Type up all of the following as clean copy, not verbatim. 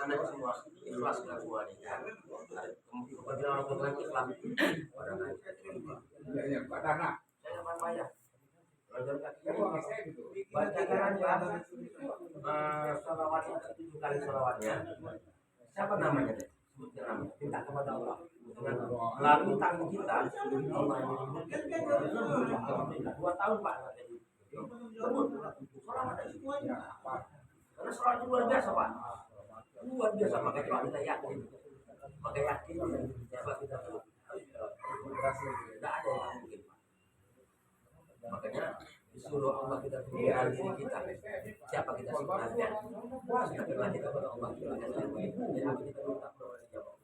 anak-anak semua ikhlas dengan semuanya ya. Kemudian orang tua lagi ikhlas pada anak. Saya nggak bayar. Bacakan salawatnya 7 kali salawatnya. Siapa namanya deh? Sebutkan nama. Minta kepada Allah. Lalu tanggung kita. 2 tahun Pak. Karena sholat itu luar biasa Pak. Luar biasa makanya kita yakin. Makanya yakin siapa kita tuh. Tidak ada yang mungkin Pak. Makanya disuruh Allah kita mengenal diri kita. Siapa kita sebenarnya? Setelah kita kepada Allah kita akan jadi apa kita minta jawab.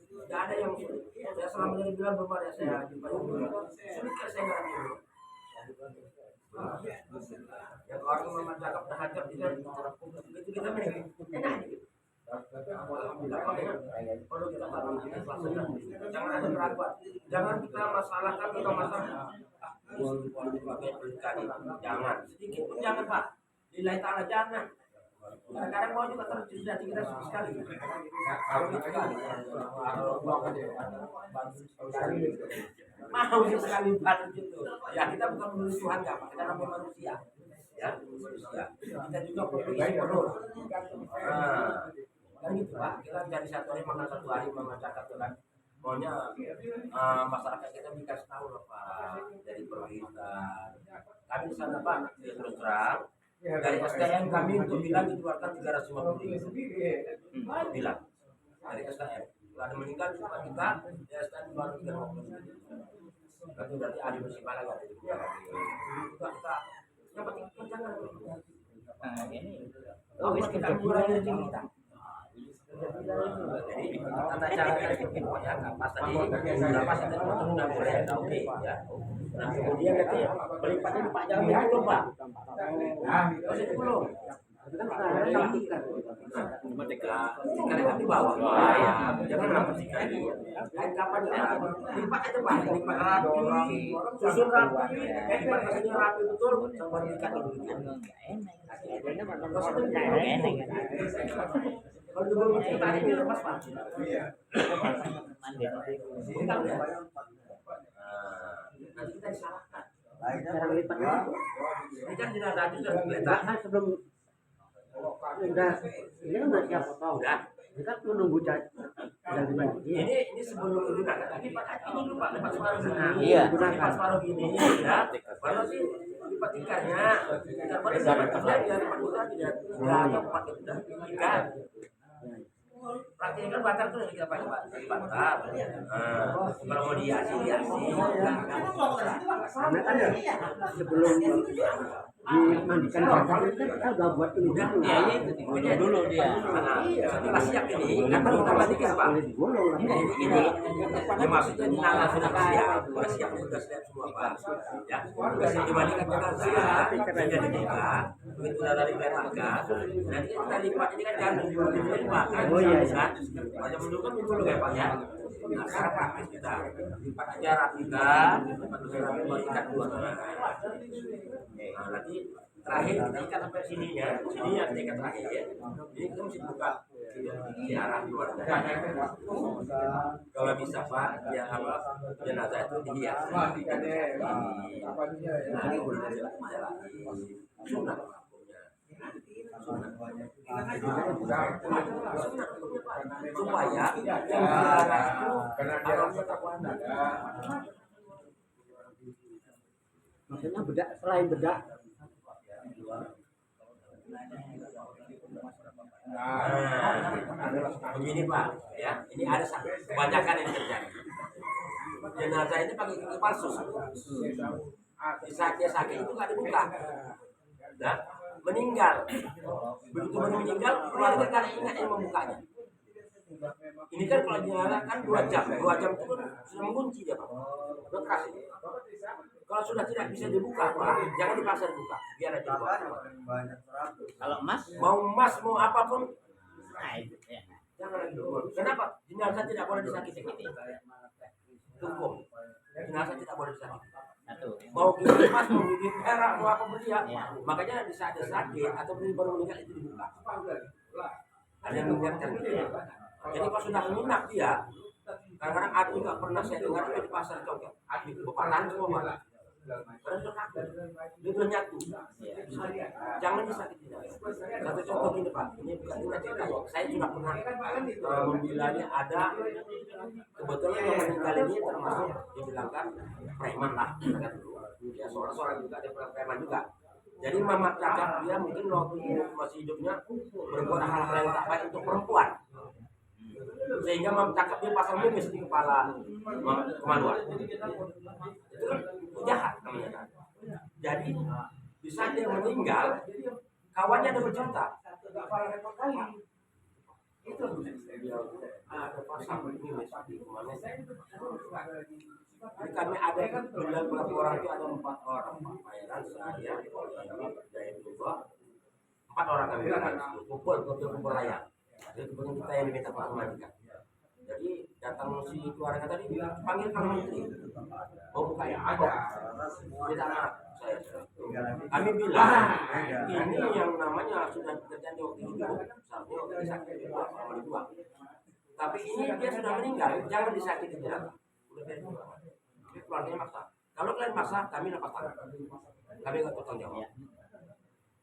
Tidak ada yang saya selama ini bilang beberapa saya jumpa sulit saya nggak tahu. Yang orang memang cakap tahajud itu kita enak gitu. Perlu kita bangun jangan ada keraguan, jangan kita masalahkan kita masalah jangan sedikit pun jangan Pak, lillahi ta'ala jangan. Kadang-kadang mau juga terjadi kita sekali mau sekali bantu itu ya kita bukan manusia Tuhan nggak Pak, kita namanya manusia ya manusia kita juga perlu isi perut kan gitu Pak, kita dari satu hari makan satu hari mengacarkan Tuhan maunya masyarakat kita dikasih tahu loh Pak dari pemerintah kami di sana Pak terus terang dari STM kami untuk bilang dikeluarkan 350.000 bilang dari STM kalau ada meninggal juga kita di STM baru 350.000 berarti ahli bersifat lagi juga kita yang penting jangan ini kita mulai dari kita jadi tata cara ya pas tadi pas itu nggak boleh oke ya nah kemudian nanti berlipatnya Pak jangan dulu Pak masih dulu cuma tiga di bawah ya jangan rapat tiga lain kapan ya lipat aja Pak lipat rapi susun rapi lipat maksudnya rapi betul sama ikat dulu kalau dulu kita ini lepas Pak nanti kita disalahkan cara lipatnya ini kan tidak ada sudah sebelum udah ini udah siap tahu udah kita menunggu ini sebelum itu kan tadi Pak ini lupa lepas separuh gini iya lepas separuh gini ya baru sih lipat ikannya ikan pada zaman kerja dia lepas udah tidak ada empat udah ikan praktiknya kan batar tuh kita pakai batar kalau mau dihiasi karena kan sebelum dimandikan batar itu kan kita udah buat ini ya itu dulu dia setelah siap ini kan baru kita mandikan Pak ini maksudnya nana sudah siap sudah siap semua Pak ya sudah siap dimandikan jenazah jadi nikah begitu dari petaka nanti kita lipat ini kan jangan dilipat kan kan macam dulu kan dulu ya Pak ya nah sekarang praktis kita lipat aja rapikan ikat dua nah nanti terakhir kita ikat sampai sininya sini yang ikat terakhir ya ini kita mesti buka di arah luar kalau bisa Pak ya apa jenazah itu dihias sunat supaya maksudnya bedak selain bedak begini Pak ya ini ada kebanyakan yang terjadi jenazah ini pakai gigi palsu di saat dia sakit itu nggak dibuka nah meninggal begitu meninggal keluarga kan ingat yang membukanya ini kan kalau dinyalakan 2 jam itu kan sudah mengunci dia Pak udah keras ini kalau sudah tidak bisa dibuka Pak jangan dipaksa dibuka biar aja dibuka kalau emas mau apapun jangan lagi dibuka kenapa jenazah tidak boleh disakiti hukum jenazah tidak boleh disakiti mau gigi emas mau gigi perak mau apa beria makanya di saat dia sakit atau baru meninggal itu dibuka ada Ada yang mengingatkan gitu ya. Jadi kalau sudah menginap dia, kadang-kadang ada juga pernah saya dengar itu di pasar contoh, di Bupatan semua malah. Karena sudah takut, dia udah nyatu. Jangan disakiti. Satu contoh gini Pak, ini bukan kita cerita ya. Saya juga pernah membilangnya ada kebetulan yang meninggal ini termasuk dibilangkan preman lah, kan dulu. Ya seorang juga ada preman juga. Jadi mama cakap dia mungkin waktu masih hidupnya berbuat hal-hal yang tak baik untuk perempuan. Sehingga mama cakap dia pasang kumis di kepala kemaluan. Itu kan jahat namanya kan. Jadi bisa dia meninggal, kawannya ada bercerita. Itu dia ada pasang kumis di kemaluan. Jadi kami ada bilang berapa orang itu ada 4 orang Pak Pairan, saya, dari juga 4 orang kami bilang kumpul layak. Jadi kemudian kita yang diminta Pak Manika. Jadi datang si keluarga tadi panggil Kang Menteri. Oh bukan ya ada. Kita saya. Kami bilang ini yang namanya sudah terjadi waktu itu seharusnya waktu disakiti dua. Tapi ini dia sudah meninggal, jangan disakiti dia. Udah dari keluarganya maksa. Kalau kalian maksa, kami lepas tangan. Kami nggak bertanggung jawab.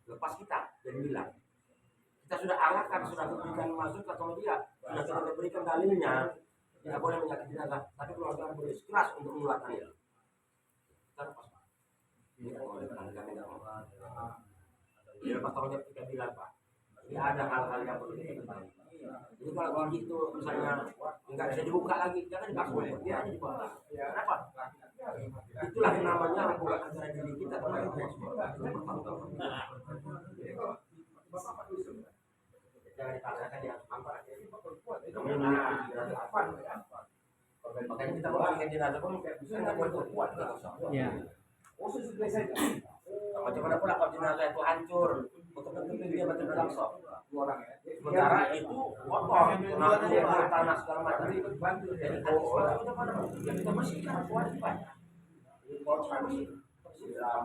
Lepas kita dan bilang kita sudah arahkan, sudah berikan masuk ke media, sudah kita berikan dalilnya, tidak boleh menyakiti jenazah, tapi keluarga boleh keras untuk mengeluarkan itu. Kita lepas. Ini kami nggak mau. Dia lepas tanggung jawab kita bilang Pak. Ini ada hal-hal yang perlu kita ketahui. Jadi kalau begitu misalnya nggak bisa dibuka lagi, jangan dipaksa, dia hanya dibuka. Kenapa? Itulah namanya hubungan antara diri kita kepada Allah Subhanahu jangan dipaksakan dia apa aja. Makanya kita mengangkat jenazah pun nggak boleh berkuat. Ya. Macam mana pula kalau jenazah itu hancur, betul-betul dia betul-betul langsung. Sementara itu kotor, kena tanah segala macam. Jadi kita bersihkan kewajiban.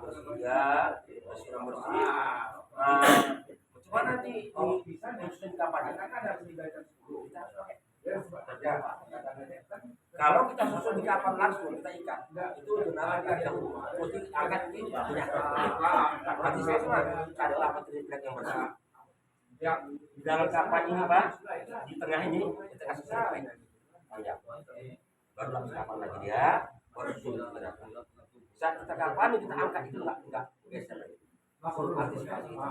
Bersih bersih. Cuma nanti di kapan? Kalau kita susun di kapan langsung kita ikat, itu benar kita mesti angkat ini banyak. Berarti saya adalah material yang bersih. Di dalam kapan ini Pak, di tengah ini kita kasih serai panjang. Baru langsung kapan lagi dia, baru susun. Saat kita kapan kita angkat itu enggak geser lagi. Antisipasi itu.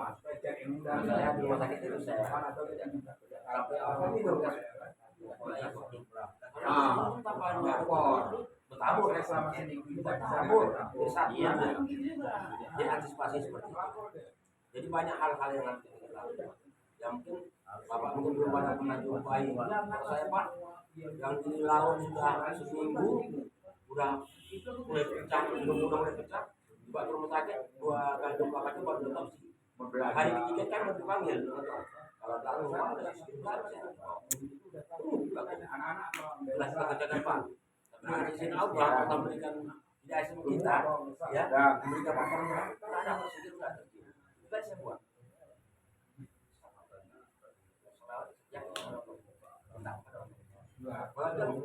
Saya di rumah sakit itu saya sampai orang itu bertabur jadi antisipasi seperti itu. Jadi banyak hal-hal yang harus kita lakukan. Yang mungkin Bapak mungkin belum pernah jumpai. Kalau saya Pak, yang di laut sudah seminggu, udah mulai pecah, udah mulai pecah. Dibawa ke rumah sakit, 2 kali jumpa lagi baru otopsi. Hari ketiga kan mau dipanggil. Kalau tahu rumah ada sistem besar anak-anak belas kerjakan Pak. Tapi di sini Allah kita berikan hidayah sama kita, ya, memberikan pertolongan. Ada sedikit enggak? Kita saya buat.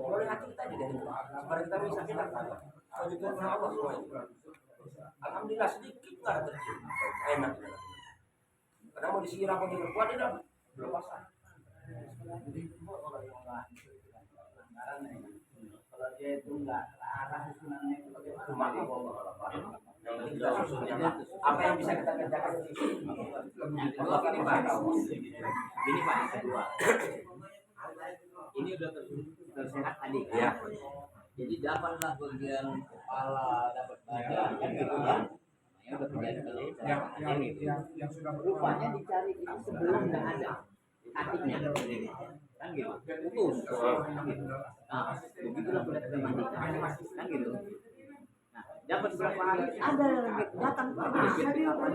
Boleh hati kita aja dari supaya kita bisa kita kalau itu Allah semua. Alhamdulillah sedikit nggak ada terjadi. Enak. Karena mau disiram pakai berkuat dia dah belum pasang. Kalau dia itu nggak arah susunannya itu pakai cuma apa yang bisa kita kerjakan di sini? Ini Pak yang kedua. Ini udah tersehat tadi ya. Jadi dapatlah bagian kepala, dapat bagian kan gitu kan. Yang udah terjadi yang sudah rupanya dicari itu sebelum nggak ada hatinya kan gitu putus gitu. Nah begitulah sudah kita mandikan kan gitu. Nah dapat berapa hari ada lagi datang wajibnya juga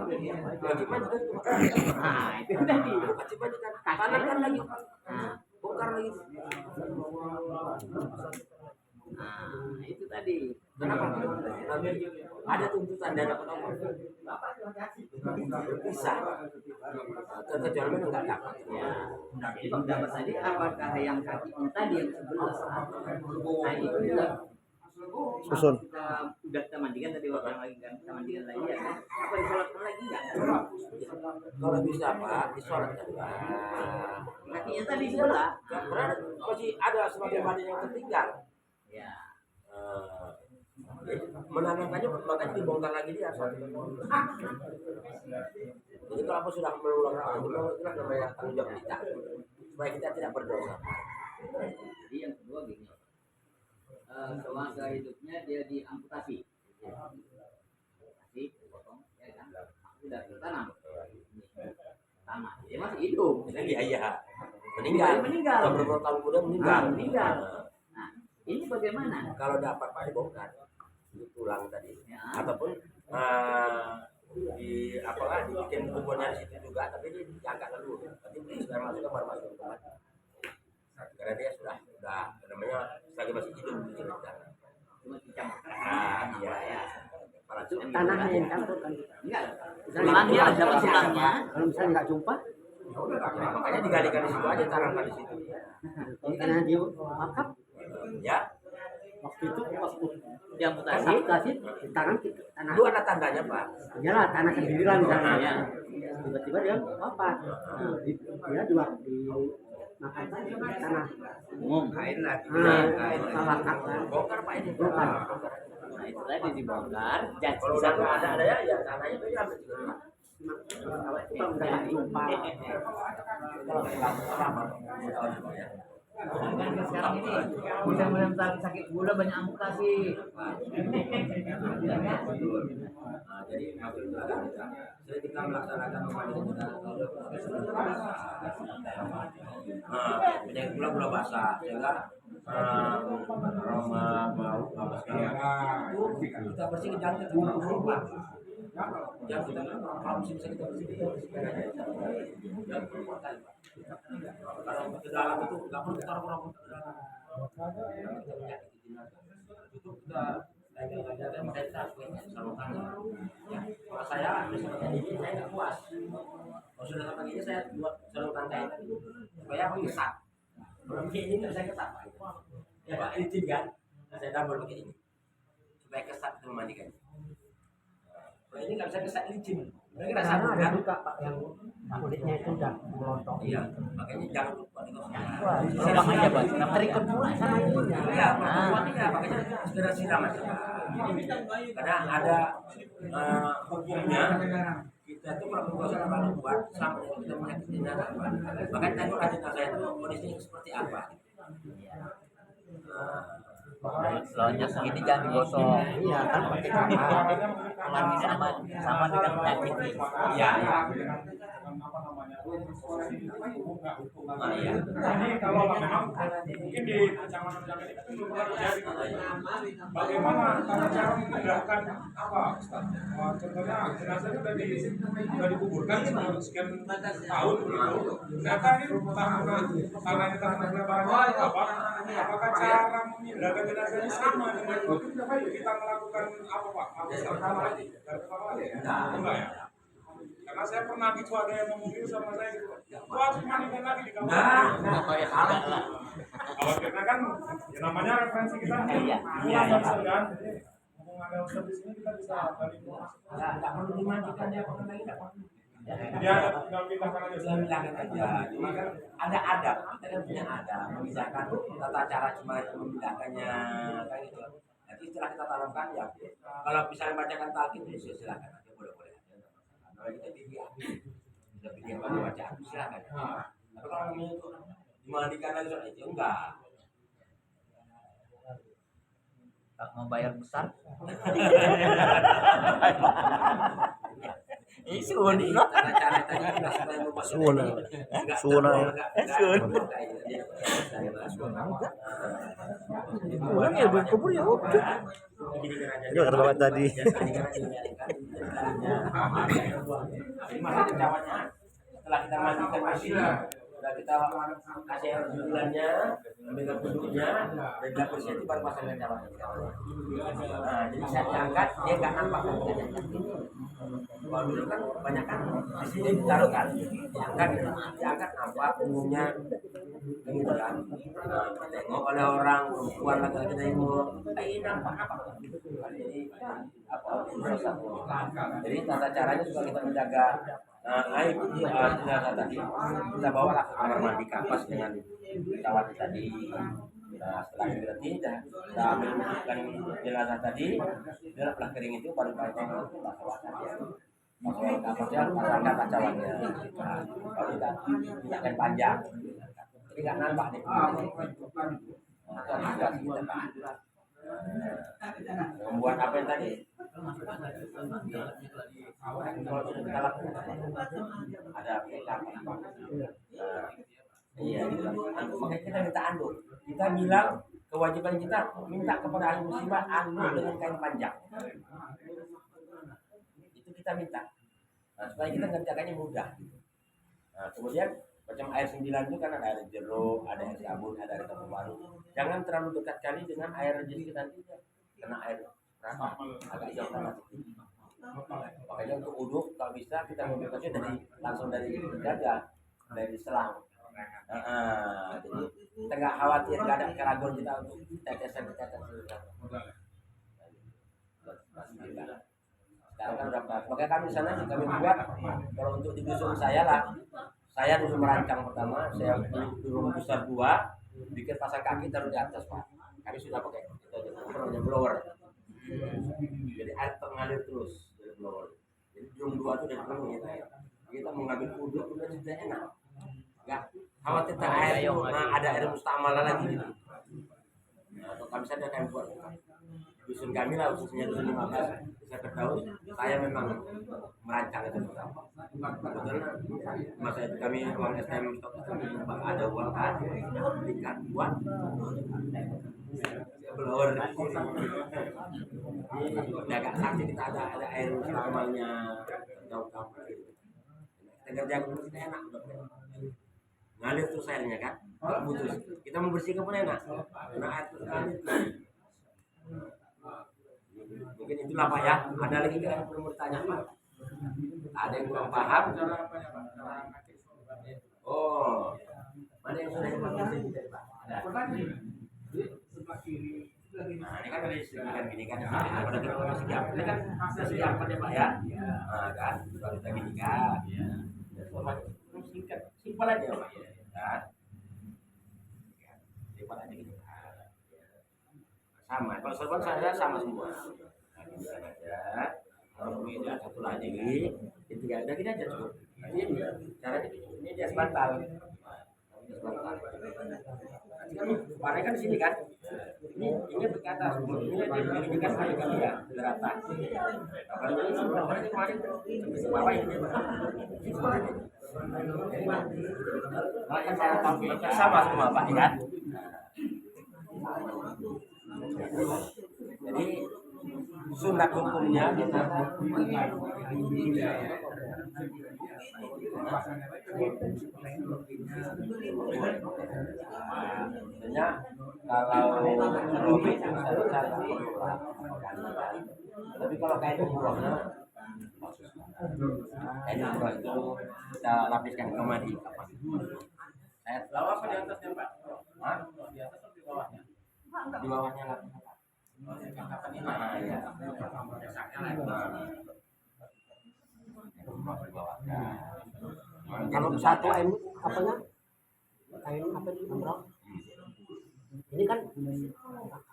nah itu tadi wajibnya kan kanan kan lagi bongkar lagi. Nah, itu tadi. Kenapa? Ada tuntutan dana penopang. Bisa. Kecuali enggak dapat. Ya. Jadi pendapat tadi apakah yang kakinya tadi yang sebelah nah itu juga Susun. kita mandikan tadi waktu yang lagi kan kita mandikan lagi ya kan? Apa disolatkan lagi enggak? Kalau bisa Pak, disolatkan Pak. Kakinya tadi sebelah. Karena masih ada sebagian badan yang tertinggal. Ya. Menanamkannya makanya dibongkar lagi dia satu. Jadi kalau aku sudah mengulang hal itu itulah namanya tanggung jawab kita supaya kita tidak berdosa. Jadi yang kedua gini, semasa hidupnya dia diamputasi, dipotong, ya kan? Sudah tertanam, tanah, dia masih hidup. Iya. Meninggal. Beberapa tahun kemudian meninggal. Nah, ini bagaimana? Kalau dapat Pak dibongkar, tulang tadi, Ya. ataupun di apalah dibikin kuburnya di situ juga, tapi dia diangkat dulu. Nanti sekarang masuknya baru masuk ke tempat. Karena dia sudah namanya lagi masih hidup di sini. Cuma dicampur. Iya ya. Tanahnya yang campur kan. Enggak. Tulangnya dapat tulangnya. Kalau misalnya nggak jumpa, Makanya digalikan di situ aja, tanamkan di situ. ini karena dia wakaf Ya, waktu itu waktu Diamputasi. di tangan tanah. itu ada tandanya Pak. Iyalah tanah sendiri lah misalnya. Ya. Tiba-tiba dia wafat. Dia juga di makan tanah. Kain lagi. Wakaf kan. Bongkar Pak ini. Bongkar. Nah itu tadi dibongkar. Jadi Kalau udah nggak ada ya tanahnya itu diambil juga. Kalau itu kalau udah nggak jumpa, Kalau lama ya. kan sekarang ini mudah-mudahan sakit gula banyak amputasi. Jadi maksud itu agak bisa. Jadi kita melaksanakan penyakit gula basah sehingga aroma bau apa segala itu kita bersihkan jangan kita lupa. Jangan kita kalau bisa kita bersihkan aja. Jangan perbuatan. Kalau ke dalam itu nggak perlu kita orang ke dalam. Kita menyakiti jenazah. Itu kita lagi-lagi makanya kita harus salurkan. Ya, kalau saya misalnya ini saya nggak puas. Kalau sudah sampai ini saya buat salurkan kayak tadi supaya aku kesat. Kalau kayak ini nggak saya kesat. Ya Pak, ini kan. Saya double pakai ini supaya kesat itu memandikan. Kalau ini nggak bisa kesat licin. Mereka rasa karena ada kan? juga Pak yang kulitnya itu udah melontok. Iya, makanya jangan lupa itu. Siram aja buat. Terikut pula sama ininya. Iya, perempuannya makanya segera siram aja. Karena ada hukumnya kita itu kalau berpuasa terlalu kuat sama dengan kita menyakiti jenazah. Makanya tadi jenazah itu kondisinya seperti apa? Soalnya segini jangan digosok. Iya kan pakai tangan. Kalau ini sama dengan penyakit. Iya. Iya. Jadi kalau memang mungkin di kecamatan itu belum terjadi. Bagaimana cara memindahkan apa? Contohnya jenazah itu sudah dikuburkan sekian tahun begitu. Ternyata ini karena kita mengenai apakah cara memindahkan jenazah ini sama dengan kita melakukan apa Pak? Enggak ya? Karena saya pernah gitu ada yang ngomongin sama saya gitu. Wah, mandikan lagi di kamar. Karena kan ya namanya referensi kita. Iya. Kan. Ngomong ada ustaz di sini kita bisa balik. Nggak perlu dimandikan dia pakai lagi nggak perlu. Dia tinggal pindahkan aja. Sudah bilangkan aja. Cuma kan ada adab. Kita kan punya adab. Misalkan tata cara cuma memindahkannya kayak gitu. Nanti setelah kita tanamkan ya. Kalau misalnya bacakan talqin ya silakan aja boleh-boleh. Kalau kita pilih bisa pilih yang mau baca silakan. Tapi kalau ini itu dimandikan lagi soal itu enggak. Tak mau bayar besar. Isun. Cara tadi kita supaya Suun. Suun. Pulang ya berkubur ya udah. Itu kata bapak tadi. Setelah kita mandikan bersih, Udah kita kasih air jualannya, ambil kuduknya, dan dapur itu baru pasang kacawan. Nah, jadi saya diangkat, dia nggak nampak kan diangkat. Kalau dulu kan banyak kan di sini ditaruh kan, diangkat nampak punggungnya, gitu kan. Nah, tengok oleh orang perempuan laki-laki nengok, ini nampak apa? Jadi apa? Jadi tata caranya juga kita menjaga. Air jenazah tadi kita bawa ke kamar mandi kampas dengan kawat tadi. Nah, setelah itu berarti kita ambilkan jenazah tadi, dia telah kering itu baru kita masuk kampasnya, pasangkan kacawannya. Baru kita mintakan panjang. Jadi nggak nampak nih. Membuat apa yang tadi? Kalau sudah kita lakukan ada PK. Iya, makanya kita minta anduk. Kita bilang kewajiban kita minta kepada ahli musibah anduk dengan kain panjang. Itu kita minta. Nah, supaya kita ngerjakannya mudah. Nah, kemudian macam air 9 itu kan ada air jeruk, ada air sabun, ada air tepung baru. Jangan terlalu dekat kali dengan air jeruk nanti kena air berapa? Agak jauh kan. Makanya untuk uduk kalau bisa kita membuatnya langsung dari jaga, dari selang. Jadi kita nggak khawatir, nggak ada keraguan kita untuk tetesan. Sekarang kan udah makanya kami sana kami buat kalau untuk di dusun saya dulu merancang pertama, saya beli rumah besar 2, bikin pasang kaki taruh di atas Pak. Kami sudah pakai itu namanya blower. Jadi air mengalir terus dari blower. Jadi drum 2 itu dari penuh kita mengambil uduk udah tidak enak. Enggak khawatir air ada air mustamala lagi gitu. Nah, atau kami saja akan buat dusun kami lah khususnya dusun 15 saya ketahui saya memang merancang itu pertama. Kebetulan masa itu kami uang STM ada uang kan berikan buat blower ini agak sakit kita ada air normalnya tahu kita kerja kita enak ngalir terus airnya kan putus kita membersihkan pun enak karena air terus ngalir. Mungkin itulah Pak ya. Ada lagi yang perlu bertanya Pak? Ada yang kurang paham? Oh, mana yang sudah dipakai Pak? Ada. Nah, ini kan dari sekitar gini kan. Pada kita masih siap. Ini kan masih siap ya Pak ya. Nah, kan baru kita gini kan. Singkat, simpel aja Pak ya. Kan? Simpel aja gitu. Sama, kalau serban saya sama semua. Nah, ini aja. Kalau ini satu lagi, ini 3 udah gini aja cukup. Ini caranya ini dia sebantal. Warnanya kan di sini kan. Ini berkata ini kan kali kali ya rata. Kalau ini sebenarnya kemarin sampai bawah ini. Kalau yang saya tahu sama semua Pak kan. Jadi sunat hukumnya kita sebenarnya kalau itu saya tapi kalau kain umrohnya kain umroh itu kita lapiskan ke madi saya tahu apa di atasnya Pak? Di atas atau di bawahnya? Di bawahnya lah. Kalau satu air apanya? Air apa itu umroh? Ini kan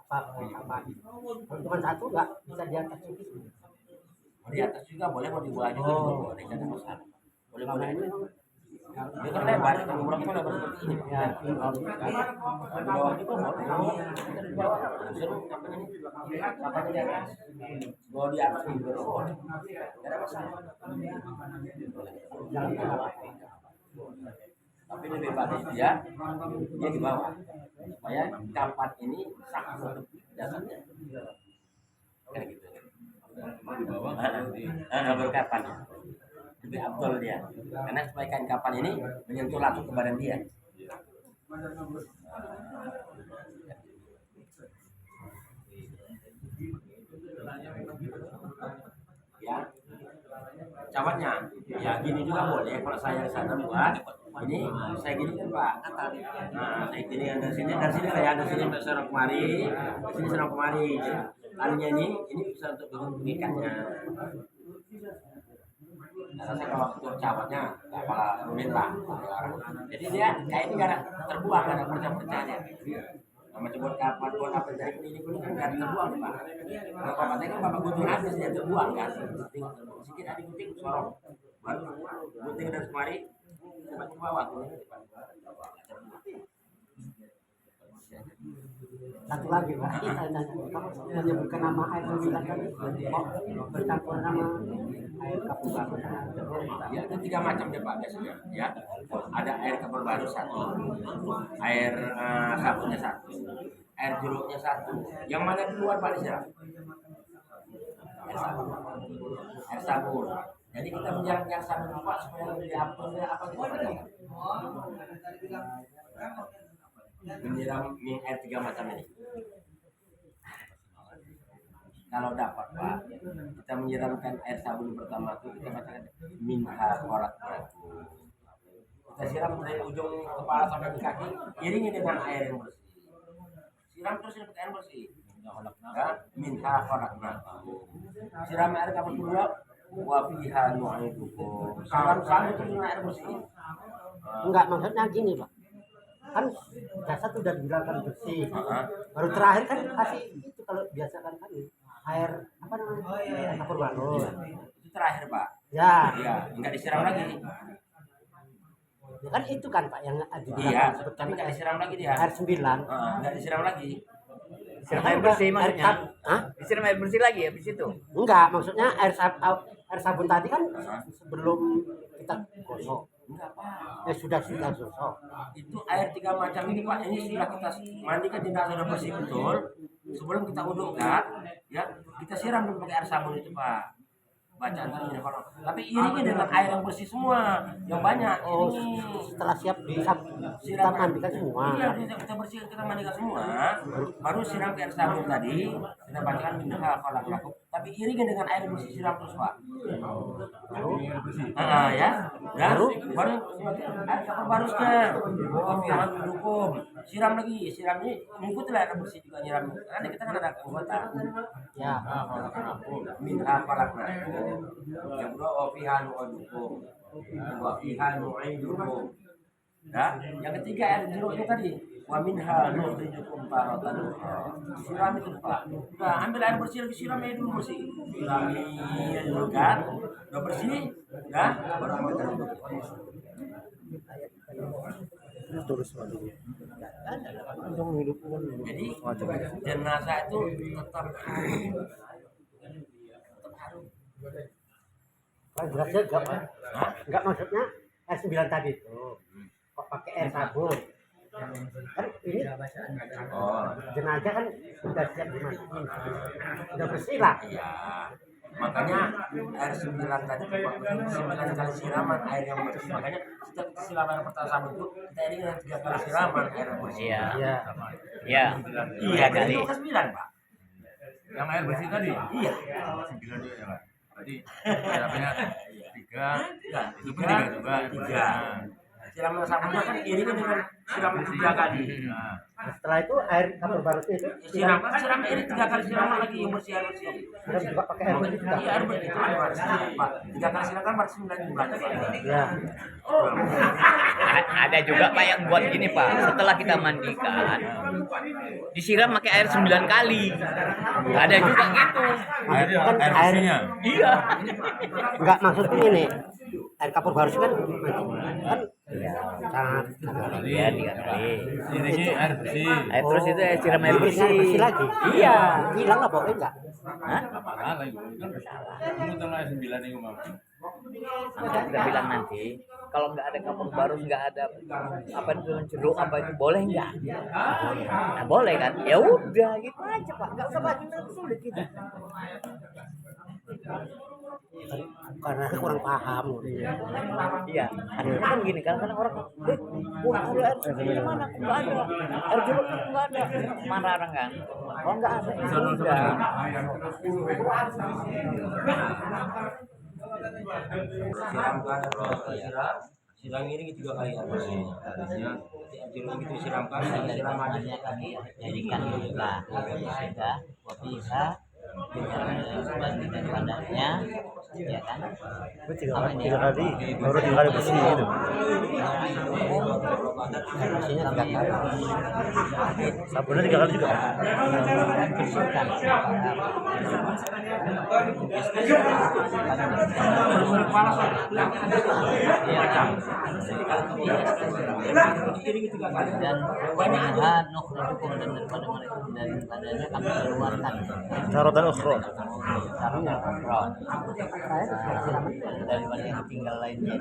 apa? Kalau cuma satu nggak bisa di atas itu. Di atas juga boleh, mau di bawah juga boleh, jangan masalah. Boleh ini. Dia kan lebar, kan umroh kan lebar seperti ini. Ya. Di bawah juga boleh. Di bawah. Seru kapan ini? Kapan di atas? Mau di atas juga boleh. Tidak ada masalah. Tapi lebih bagus dia di bawah. Supaya kapan ini sah untuk jasanya. Kayak gitu. Di bawah baru kapan. Di lebih afdol dia. Karena supaya kain kapal ini menyentuh langsung ke badan dia. Ya, cawatnya, ya gini juga boleh. Kalau saya ke sana buat, ini saya gini kan Pak. Nah, saya gini kan dari sini lah ya, dari sini sampai serang kemari, dari sini serang kemari. Talinya ini bisa untuk mengikannya. Karena saya kalau untuk cawatnya nggak bakal rumit lah. Jadi dia kayak ini karena terbuang, karena percaya sama buat kapan buat apa dari ini pun kan nggak terbuang nih Pak. Kalau Bapak saya kan Bapak gunting habis dia terbuang kan. Tinggal sedikit ada gunting sorong. Baru gunting dari kemari cepat ke bawah tuh. Satu lagi Pak, kamu menyebutkan nama air 9 tadi, mau bercampur nama air kapur baru. Ya itu 3 macam deh Pak biasanya. Ya ada air kapur baru 1, air sabunnya 1, air jeruknya 1. Yang mana duluan Pak disiram? Air sabun. Jadi kita menjalankan yang sabun Pak supaya lebih apelnya apa kita kerjakan? Menyiram air 3 macam ini. Kalau dapat Pak, kita menyiramkan air sabun pertama itu kita bacakan minha korat. Kita siram dari ujung kepala sampai ke kaki, iringi dengan air yang bersih. Siram terus dengan air bersih. Ya, minha korat. Siram air kapal kedua, wafiha nu'idukum. Siram sabun terus dengan air bersih. Enggak, maksudnya gini Pak, kan jasad udah dibilang bersih, baru terakhir kan kasih itu kalau biasa kan air apa namanya air kapur baru Itu terakhir Pak. ya. Iya, enggak disiram lagi. Ya kan itu kan Pak yang Iya, tapi enggak disiram lagi dia. air 9. Enggak disiram lagi. Disiram air bersih maksudnya. Hah? Disiram air bersih lagi habis itu. Enggak, maksudnya air sabun tadi kan sebelum kita gosok. Enggak Pak. Sudah gosok. Itu air 3 macam ini Pak, ini sudah kita mandi kan tidak sudah bersih betul. Sebelum kita udukkan, ya kita siram dulu pakai air sabun itu Pak. Bacaan kan kalau tapi iringi dengan air yang bersih semua, yang banyak. Oh, Ini setelah siap kita mandikan semua. Iya, kita bersihkan, kita mandikan semua. Baru siram ke air sabun tadi, kita bacakan minha khalaq lakum. Tapi iringi dengan air bersih, siram terus Pak. Ya. Baru air kapal barusnya. Wafihan hukum. Siram lagi, siram ini mengikutilah air bersih juga nyiram. Karena kita kan ada anggota. Ya. Minha khalaq lakum. Yang kedua wafihan hukum. Wafihan hukum. Ya, yang ketiga air jeruknya tadi. Wa minha nukhrijukum taratan ukhra. Siram itu Pak. Nah, ambil air bersih lagi, siram aja dulu bersih. Sirami dulu kan. Udah bersih, ya. Baru ambil air bersih. Terus waduh. Jadi jenazah itu tetap harum. Tetap harum. Kan jelasnya enggak Pak. Enggak, maksudnya air 9 tadi itu. Kok pakai air sabun? Kan ini jenazah kan sudah siap dimandiin, udah bersih lah. Iya. Makanya air 9 tadi 9 kali siraman air yang bersih. Makanya setiap kita siram air pertama sabun itu kita ini dengan 3 kali siraman air yang bersih. Iya. Iya. Iya. Iya, jadi itu kan 9 Pak. Yang air bersih tadi? Iya. 9 juga ya Pak. Berarti siramnya 3, itu pun 3 juga. 3. Siram sabunnya kan iringan dengan siram 3 kali. Nah, Setelah itu air kapur baru itu Siram ini 3 kali siraman lagi yang bersih air bersih. sudah juga pakai air bersih juga. Iya, air bersih itu ada Pak. 3 kali siram kan berarti 9 jumlahnya Pak. Ya. Ada juga Pak yang buat gini Pak, setelah kita mandikan disiram pakai air 9 kali. Ada juga gitu. Kan air Iya. enggak, maksudnya ini air kapur baru kan sangat Iya, 3 kali. ini air bersih. Terus itu siram air bersih. bersih lagi. Iya. Hilang lah pokoknya enggak. Hah? Apa itu? Kamu tahu air 9 itu Mama. Nanti kita bilang nanti kalau nggak ada kapur baru, nggak ada apa itu jeruk apa itu boleh nggak? Nah, boleh kan? Ya udah gitu aja Pak, nggak usah banyak sulit gitu. karena kurang paham. Iya, akhirnya kan gini kan orang wah ada air mana kok nggak ada, air jeruk kok nggak ada, mana orang kan? Oh nggak ada, ya udah. Siramkan atau siram ini 3 kali harusnya jeruk itu siramkan siram aja kaki Jadikan juga sudah kopi bisa sebagai daripadanya, ya kan? Itu 3 kali, baru 3 kali bersih gitu. Bersihnya 3 kali. Sabunnya 3 kali juga. Bersihkan. Dan banyak nukhrijukum dan daripadanya kami keluarkan Tarotan ukhra. sarana kontrol daripada yang tinggal lainnya,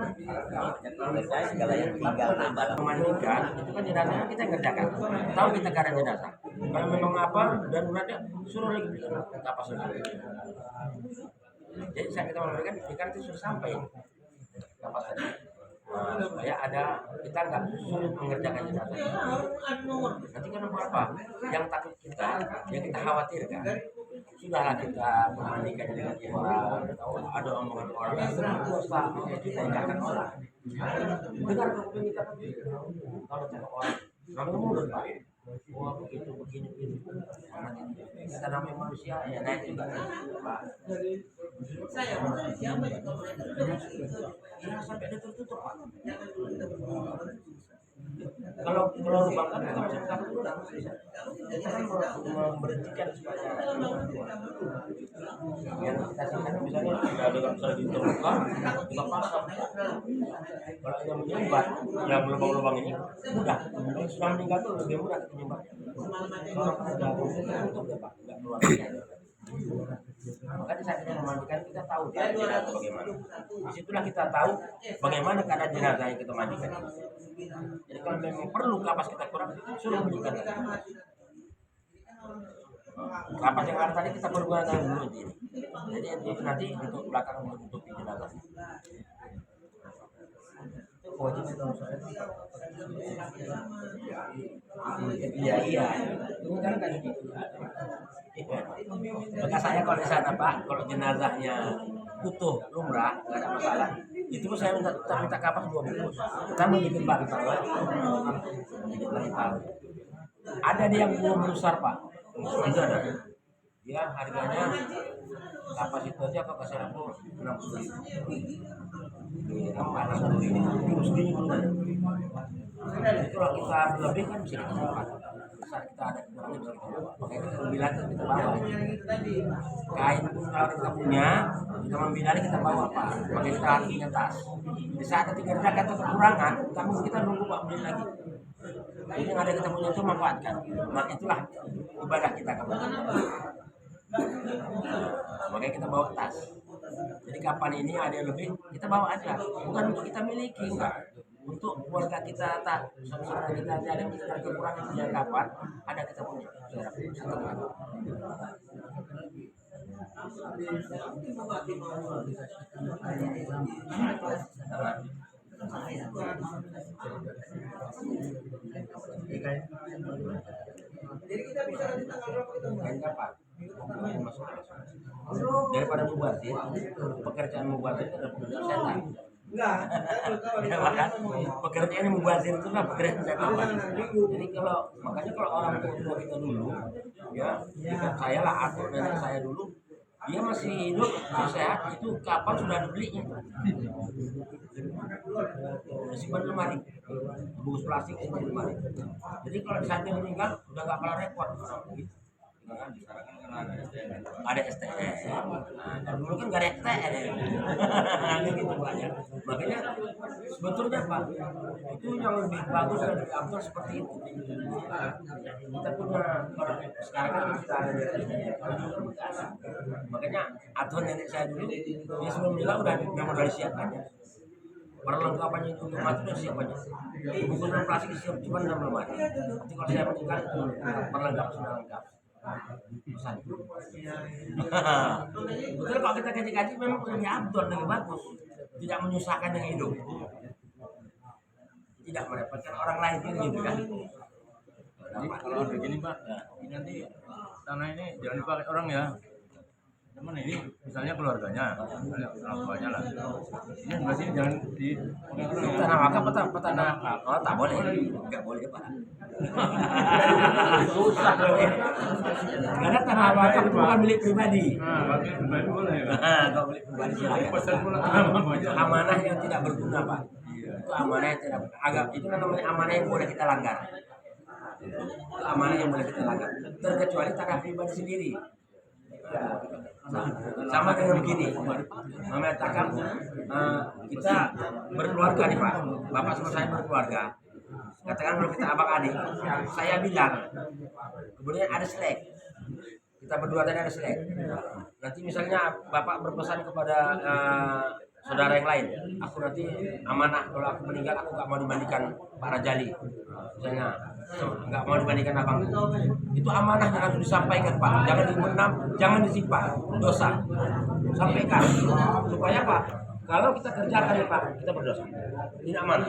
daripada segala yang tinggal di dalam. memandikan itu kan jenazahnya kita kerjakan tahu kita keadaan jenazah kalau memang apa dan berarti suruh lagi apa sudah jadi saat kita memberikan ikan itu sudah sampai kapas tadi supaya ada kita nggak sulit mengerjakan jenazah nanti kan apa yang takut kita yang kita khawatirkan sudahlah kita memandikan dengan orang atau ada omongan orang dosa kita ikatkan orang dengar kuping kita kalau cakap orang namanya mulut pak wah begitu begini kita namanya manusia ya naik juga pak ya sampai ada tertutup pak kalau lubang kan kita masih takut dulu kita kan memberhentikan supaya yang kita simpan misalnya tidak ada misalnya di terbuka kita pasang kalau yang menyumbat yang lubang-lubang ini mudah kalau sudah meninggal tuh lebih mudah menyumbatnya kalau ada tertutup ya pak nggak keluar maka di saat kita memandikan kita tahu keadaan jenazah bagaimana disitulah kita tahu bagaimana keadaan jenazah yang kita mandikan jadi kalau memang perlu kapas kita kurang suruh berikan kapas yang ada tadi kita pergunakan dulu ini jadi itu nanti untuk belakang untuk di jenazah itu kewajiban iya itu kan gitu maka saya kalau di sana pak kalau jenazahnya utuh lumrah nggak ada masalah itu saya minta kapas 2 bungkus pertama bikin bantal ada dia yang belum besar pak itu ada dia harganya kapas itu aja kok kasih aku 60.000 terus gini jadi kalau kita lebih kan bisa kita saat kita ada kurangnya bisa kita bawa makanya kita membilang kita bawa kain pun kalau kita punya kita membilang kita bawa pak makanya kita artinya tas di saat ketika ada kekurangan kita nunggu pak beli lagi jadi yang ada kita punya itu manfaatkan maka itulah ibadah kita kepada makanya kita bawa tas jadi kapan ini ada yang lebih kita bawa aja bukan untuk kita miliki enggak untuk keluarga kita tak saudara kita ada yang kekurangan punya kapan ada kita punya jadi kita bisa nanti tanggal berapa kita mulai kapan daripada mubazir pekerjaan mubazir itu adalah pekerjaan setan ya makan pekerjaan mubazir itu lah pekerjaan setan jadi makanya kalau orang tua kita dulu ya saya lah atau nenek saya dulu dia masih hidup masih sehat itu kapan sudah dibelinya simpan lemari bungkus plastik simpan lemari jadi kalau di saat dia meninggal udah gak kalah repot ada STS dan dulu kan gak ada STS gitu banyak makanya sebetulnya pak itu yang lebih bagus dan lebih afdal seperti itu kita punya kalau sekarang kan kita ada makanya aturan nenek saya dulu dia sebelum bilang memang udah disiapkannya perlengkapannya itu mati udah siap aja bungkusan plastik siap cuma dalam lemari nanti kalau saya meninggal perlengkapan sudah lengkap Betul, kalau kita kaji-kaji memang lebih abdul, lebih bagus, tidak menyusahkan yang hidup, tidak merepotkan orang lain kan gitu kan. Jadi kalau ada gini Pak, ini nanti tanah ini jangan dipakai orang ya. Cuman ini misalnya keluarganya, misalnya orang tuanya lah. Ini sebelah sini jangan dipakai orang ya. Tanah wakaf apa tanah? Oh, tak boleh, nggak boleh Pak. Susah loh ini. Karena tanah wakaf itu bukan milik pribadi. Nah, pakai pribadi boleh ya. Kalau milik pribadi Jadi silakan. pesan pula banyak. Amanah yang tidak berguna Pak. Itu amanah yang tidak agak itu namanya amanah yang boleh kita langgar. Itu amanah yang boleh kita langgar. Terkecuali tanah pribadi sendiri. Sama dengan begini, mengatakan kita berkeluarga nih Pak, Bapak sama saya berkeluarga. Katakan kalau kita abang adik, saya bilang, kemudian ada selek, kita berdua tadi ada selek. Nanti misalnya Bapak berpesan kepada saudara yang lain, aku nanti amanah kalau aku meninggal aku nggak mau dimandikan Pak Rajali, misalnya nggak mau dimandikan abang. Itu amanah yang harus disampaikan Pak, jangan dimenam, jangan disimpan dosa, sampaikan supaya Pak, kalau kita kerjakan ya Pak, kita berdosa, tidak aman.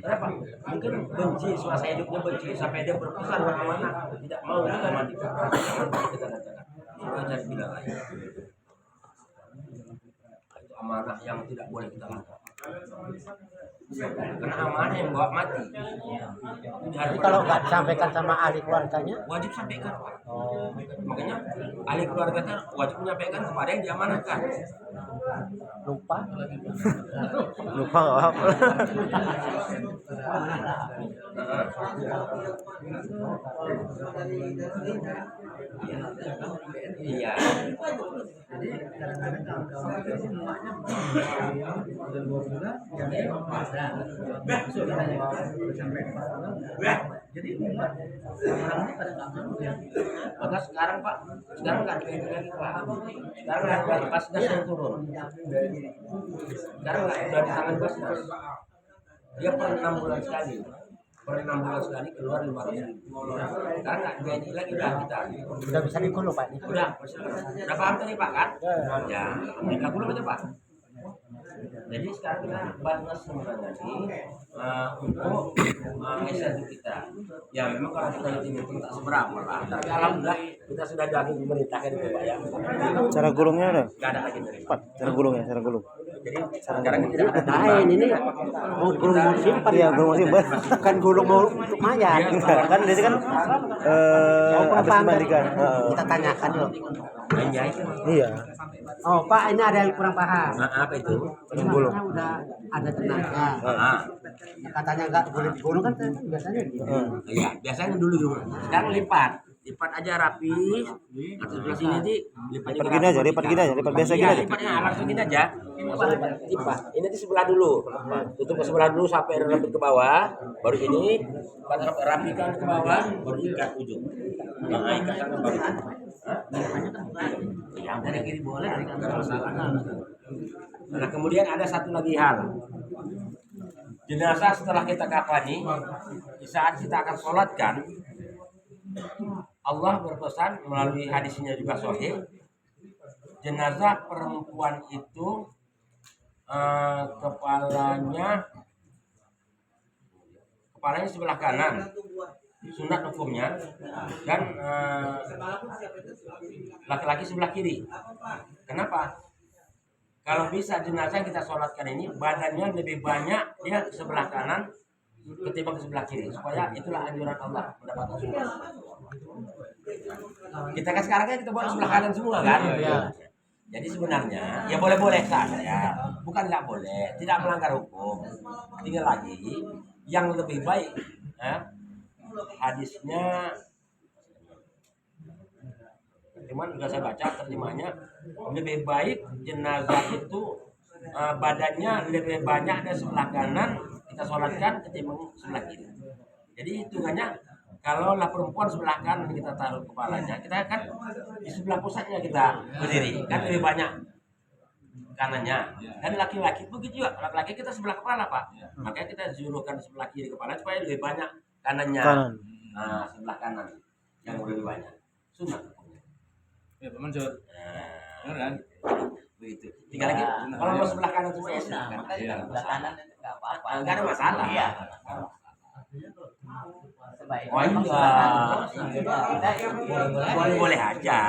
Kenapa? Mungkin benci, semasa hidupnya benci sampai dia berpesan amanah tidak mau kita mandikan, kita katakan, kita cari bilang lain. Itu amanah yang tidak boleh kita lakukan. Karena amanah yang bawa mati. Jadi kalau nggak disampaikan sama ahli keluarganya, Wajib sampaikan Pak. Makanya ahli keluarganya wajib menyampaikan kepada yang diamanahkan. lupa. Lupa nggak apa. Iya. Maka sekarang Pak, sekarang nggak ada lagi Pak. Sekarang ada Basnas yang turun. Sekarang nggak ada di tangan Basnas. Dia per 6 bulan sekali. Per 6 bulan sekali keluar 500.000. Sekarang nggak gaji lagi dah kita. Udah bisa digulung Pak. Udah paham tadi Pak kan? Ya, kita gulung aja Pak. Jadi sekarang kita Basnas menangani untuk esensi kita. Ya memang kalau kita hitung tak seberapa lah. Tapi alhamdulillah kita sudah jadi dimerintahkan itu Pak ya. Cara gulungnya ada? Nggak ada lagi dari Pak. Pak, cara gulungnya, cara gulung. Jadi sekarang tidak ada Lain ini mau gulung mau simpan Iya, gulung simpan. bukan gulung mau untuk mayat. Kan biasanya kan habis dimandikan. Kita tanyakan yuk. Iya itu. Iya. Oh Pak, ini ada yang kurang paham. Nah, apa itu? Ini katanya udah ada tenaga. Katanya nggak boleh digulung kan biasanya gitu. Iya, biasanya dulu. Sekarang lipat aja rapi. Atau sebelah sini nanti lipat juga Lipat gini aja, lipat gini aja, lipat biasa gini Iya, aja. lipatnya langsung gini aja. Lipat. Ini di sebelah dulu. Tutup ke sebelah dulu sampai rapi ke bawah. Baru ini rapikan ke bawah, baru ikat ujung. Nah, ikat sana baru. Yang dari kiri boleh, dari kanan masalah. Nah, kemudian ada satu lagi hal. Jenazah setelah kita kafani, di saat kita akan sholatkan, Allah berpesan melalui hadisnya juga sahih, jenazah perempuan itu kepalanya sebelah kanan, sunat hukumnya, dan laki-laki sebelah kiri. Kenapa? Kalau bisa jenazah yang kita sholatkan ini badannya lebih banyak dia sebelah kanan ketimbang ke sebelah kiri, supaya itulah anjuran Allah mendapatkan surga. Kita kan sekarang kan kita bawa sebelah kanan semua kan. Jadi sebenarnya ya boleh-boleh saja, bukan nggak boleh, tidak melanggar hukum. Tinggal lagi yang lebih baik, hadisnya, cuman juga saya baca terjemahnya, lebih baik jenazah itu badannya lebih banyak dari sebelah kanan kita sholatkan ketimbang sebelah kiri. Jadi hitungannya kalau lah perempuan sebelah kanan kita taruh kepalanya, kita kan di sebelah pusatnya kita berdiri, kan lebih banyak kanannya. Dan laki-laki begitu juga, laki-laki kita sebelah kepala Pak, makanya kita jurukan sebelah kiri kepala supaya lebih banyak kanannya. Kanan. Nah, sebelah kanan yang lebih banyak. Sunat hukumnya. Ya, Pak Mansur. Benar kan? Begitu. Tinggal lagi. Kalau mau sebelah kanan itu saya silakan. Makanya sebelah kanan itu nggak apa-apa. Enggak ada masalah. Iya. Sebaiknya Oh memang iya. sebelah kanan. Boleh aja.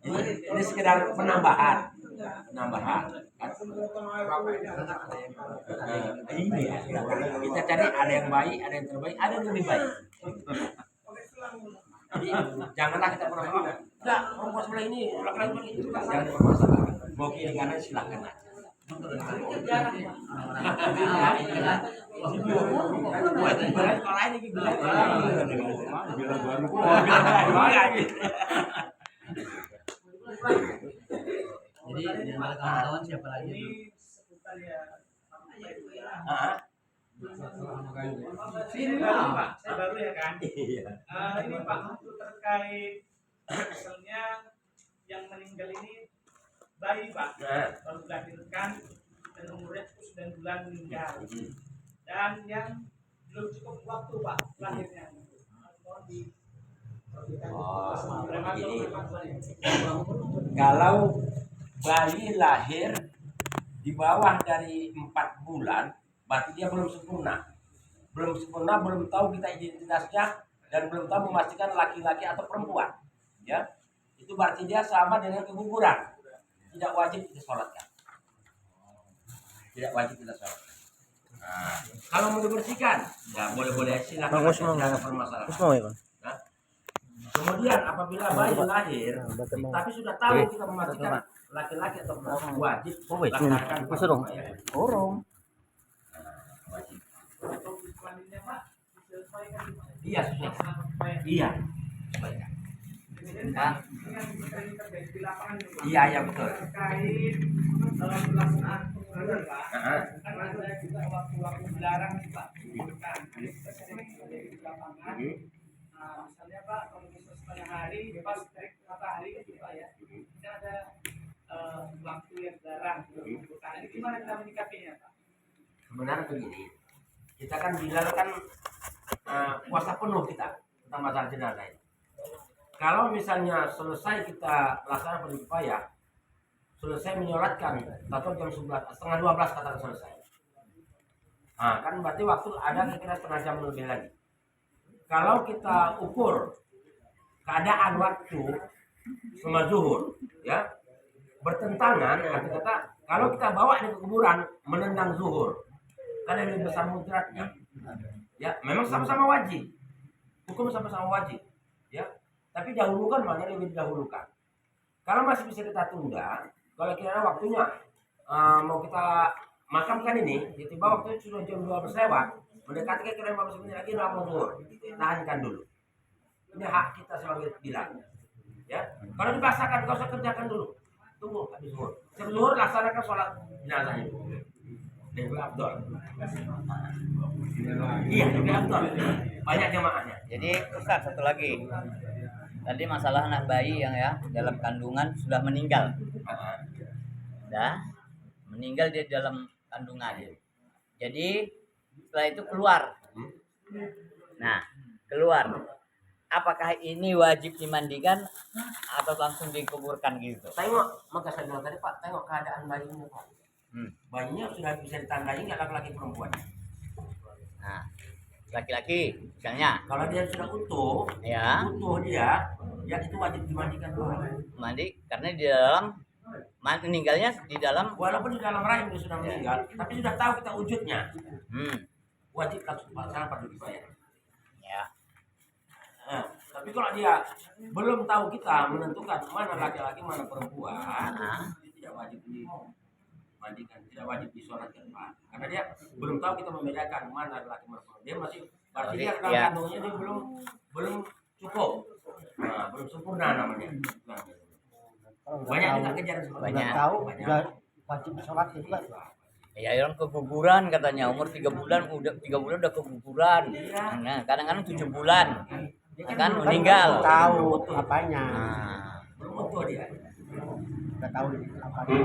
Ini sekedar penambahan. Penambahan. Iya. Kita cari ada yang baik, ada yang terbaik, ada yang lebih baik. Jadi janganlah kita pura-pura. Enggak, perempuan sebelah ini, laki-laki begitu. Jangan dipermasalahkan. Mau kiri kanan silakan aja. Jadi di antara kawan-kawan siapa lagi? Ini Pak, saya baru ya kan. Ini Pak, untuk terkait misalnya yang meninggal ini bayi Pak, baru dilahirkan dan umurnya 9 bulan meninggal. Dan yang belum cukup waktu Pak lahirnya. Kalau bayi lahir di bawah dari 4 bulan, berarti dia belum sempurna. Belum sempurna, belum tahu kita identitasnya, dan belum tahu memastikan laki-laki atau perempuan. Ya, itu berarti dia sama dengan keguguran. Tidak wajib kita sholatkan. Tidak wajib kita sholatkan. Nah, kalau mau dibersihkan, ya boleh-boleh silakan. Bagus, Tidak ada Bang. permasalahan. Terus mau ya, Bang? Nah, kemudian apabila bayi lahir, tapi sudah tahu kita memastikan laki-laki atau perempuan, wajib laksanakan Bisa dong. Orang. wajib. Iya, iya. Iya, iya betul. Terkait pelaksanaan pengumuman Pak, kan ada juga waktu-waktu dilarang nih Pak. Di lapangan. Nah, misalnya Pak, kalau misalnya setengah hari, pas tarik berapa hari kan gitu Pak ya. Kita ada waktu yang dilarang. Nah, ini gimana kita menyikapinya Pak? Sebenarnya begini, kita kan bilang kan puasa penuh kita tentang masalah jenazah ini. Kalau misalnya selesai kita laksanakan berupaya, selesai menyolatkan atau jam 11, setengah 12 katakan selesai. Nah, kan berarti waktu ada kira-kira setengah jam lebih lagi. Kalau kita ukur keadaan waktu sama zuhur, ya bertentangan, arti kata kalau kita bawa ini ke kuburan menendang zuhur, kan lebih besar mudaratnya. Ya, memang sama-sama wajib, hukum sama-sama wajib, ya. Tapi dahulukan mana yang lebih didahulukan. Kalau masih bisa kita tunda, kalau kira waktunya mau kita makamkan ini, tiba-tiba waktunya sudah jam 12 lewat, mendekati kira 15 menit lagi mau zuhur, tahankan dulu. Ini hak kita sebagai bilang. Ya, kalau dipaksakan, kau usah kerjakan dulu. Tunggu habis zuhur. Sebelum zuhur laksanakan sholat jenazah itu. Dan juga abdul. Iya, juga abdul. Banyak jamaahnya. Jadi Ustaz satu lagi. Tadi masalah anak bayi yang ya dalam kandungan sudah meninggal. Dah meninggal dia dalam kandungan. Jadi setelah itu keluar. Nah, keluar. Apakah ini wajib dimandikan atau langsung dikuburkan gitu? Tengok, maka saya bilang tadi Pak, tengok keadaan bayinya Pak. Bayinya sudah bisa ditandai nggak laki-laki perempuan. Nah, laki-laki misalnya Kalau dia sudah utuh, ya dia, ya itu wajib dimandikan dulu. mandi karena di dalam meninggalnya di dalam Walaupun di dalam rahim dia sudah meninggal, tapi sudah tahu kita wujudnya, wajib langsung pasangan pada dibayar. ya. Nah, tapi kalau dia belum tahu kita menentukan mana laki-laki mana perempuan, dia tidak wajib dimandikan, tidak wajib disolatkan Pak. Karena dia belum tahu kita membedakan mana laki mana perempuan. Dia masih berarti dia dalam kandungnya dia belum cukup, nah, belum sempurna namanya. Nah, banyak juga kejadian seperti Banyak. itu. Tahu Banyak. udah wajib sholat juga. Ya orang keguguran katanya umur 3 bulan udah 3 bulan udah keguguran. Nah, kadang-kadang 7 bulan. Kan meninggal. Tahu apanya. Nah, Belum utuh dia. Udah tahu apanya.